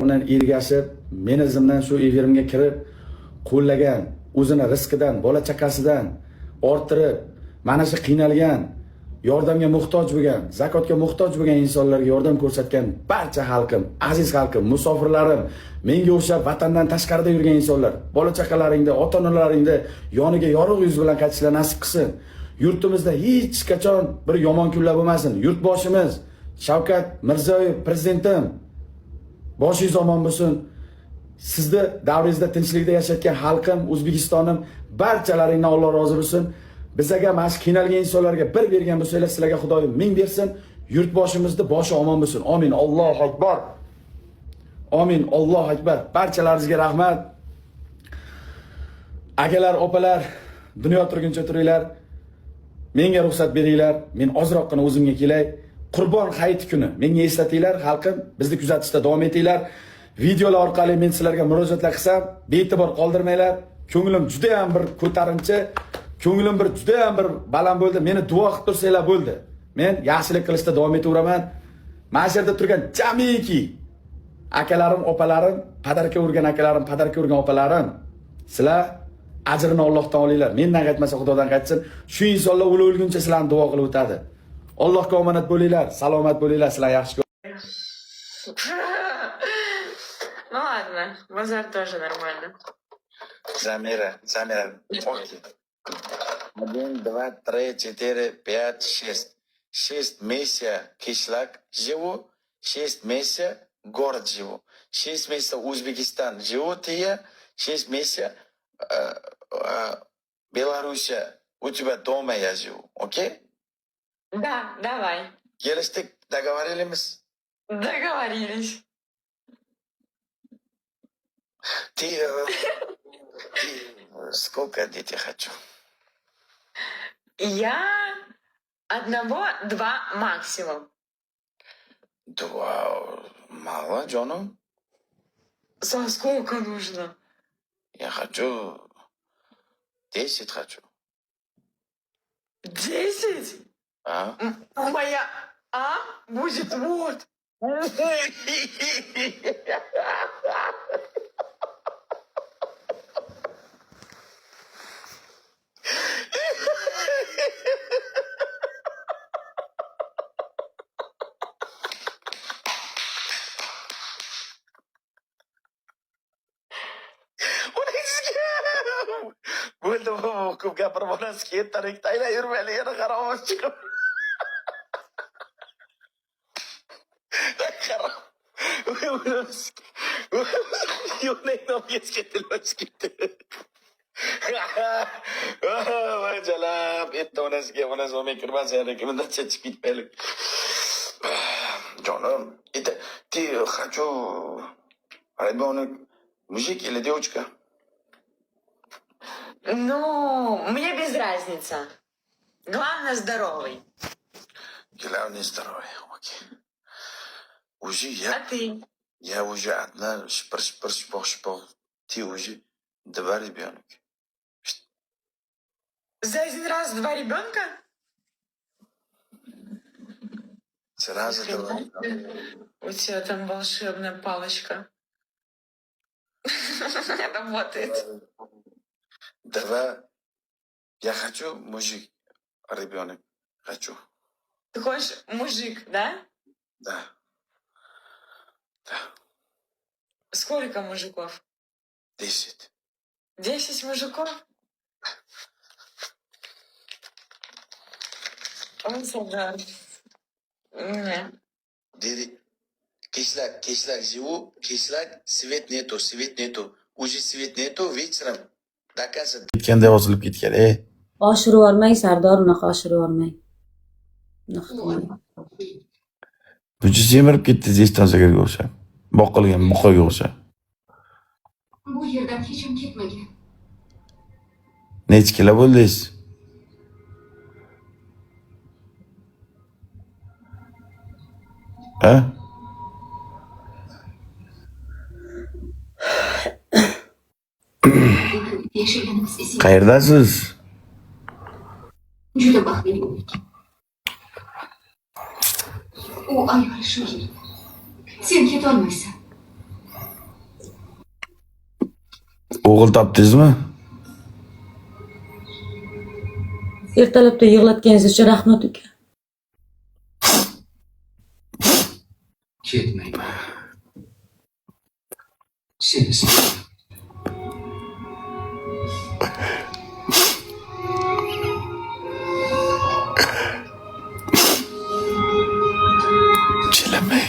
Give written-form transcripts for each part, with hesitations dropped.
bilan ergashib, meni zimdan shu efirimga kirib, qo'llagan, o'zini rizqidan, bola chaqasidan orttirib, mana shu qiynalgan, yordamga muhtoj bo'lgan, zakotga muhtoj bo'lgan insonlarga yordam ko'rsatgan barcha xalqim, aziz xalqim, musofirlarim, menga o'xshab vatandan tashqarida yurgan insonlar, bola chaqalaringda, ota-onalaringda yoniga yorug' yuz bilan qaytishlar nasib qilsin. Yurtimizda hech qachon bir yomon kunlar bo'lmasin. Yurtboshimiz Shavkat Mirziyoyev prezidentim boshingiz omon bo'lsin. Sizni davringizda tinchlikda yashayotgan xalqim, O'zbekistonim, barchalaringdan Alloh rozi bo'lsin. Bizga mana shu qiynalgan insonlarga bir bergan bo'lsanglar, sizlarga Xudoyim ming bersin. Yurtboshimizni boshi omon bo'lsin. Amin. Allohu akbar. Amin. Allohu akbar. Barchalaringizga rahmat. Akalar, opalar, dunyo turguncha turinglar. Menga ruxsat beringlar. Men ozroqgina o'zimga kelay. Qurbon hayiti kuni menga eslatinglar, xalqim, bizni kuzatishda davom etinglar. Videolar orqali men sizlarga murojaatlar qilsam, be'tibor qoldirmanglar. Ko'nglim juda ham bir ko'tarinchi, ko'nglim bir juda ham bir baland bo'ldi. Meni duo qilib tursanglar bo'ldi. Men yaxshilik qilishda davom etaveraman. Mana shu yerda turgan jamiki akalarim, opalarim, padarka urgan akalarim, padarka urgan opalarim, sizlar ajrini Allohdan olinglar. Mendan qaytmasa Xudodan qaytsin. Shu insonlar o'lguncha sizlarni duo qilib o'tadi. Allohga omonat bo'linglar, salomat bo'linglar, sizlar yaxshi. Ну ладно, базар тоже нормально. Замера. Окей. 1, 2, 3, 4, 5, 6. 6 месяцев кишлак живу, 6 месяцев город живу. 6 месяцев Узбекистан живу, 6 месяцев Белоруссия. У тебя дома я живу, окей? Да, давай. Келиштик, договорились? Договорились. Ты сколько детей хочу? Я 1-2 максимум. 2 мало, Джону? Сколько нужно? Я хочу 10 хочу. 10? А? Моя будет вот. Bo'ldi bu ko'p gapirib olasiz, keyin tayla yurmayli, yana qaroq chiqib. Qaroq. Yo'lingdan ketdi. Majalab, etti onasiga olmay kirmasin, kimdan chiqib ketmaylik. Jonim, ты хочу ребенок, мужик или девочка? Ну, мне без разницы. Главное, здоровый. Главное здоровье, окей. Уже А ты? я уже одна, шпах. Ты уже 2 ребенка. За один раз 2 ребенка? Сразу 2 ребенка. У тебя там волшебная палочка. Работает. 2. Я хочу мужик, ребенок. Хочу. Ты хочешь мужик, да? Да. Сколько мужиков? 10. 10 мужиков? Он солдат. Не. Dedi, кишлак живу, кишлак, свет нету. Уже свет нету, вечером доказывает. Ketganda osilib ketgan, Oshirib yormang, Sardor, unaqa oshirib yormang. Unaqa qilmang. Buchi semirib ketdi, zeston sigirga o'xshab. Boqilgan buqaga o'xshab. Bu yerdan hech kim ketmagan. Necha kilo bo'ldingiz? Ha? Yashaganimiz esimda. Qayerdasiz? Juda baxtli bo'ldik. U ayol shu yerda. Sen ketolmaysan. O'g'il topdingizmi? Ertalabda yig'latganingiz uchun rahmat uka. Ketmayman. Seni sevaman. Chilamay.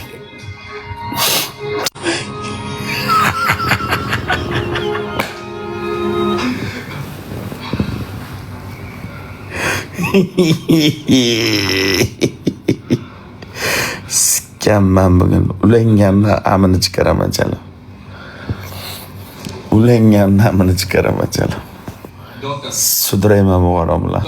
Sikkanman bugun. Ulangandan amini chiqaraman chala. Ulangandan amini chiqaraman chala. Sudrayman bu bilan.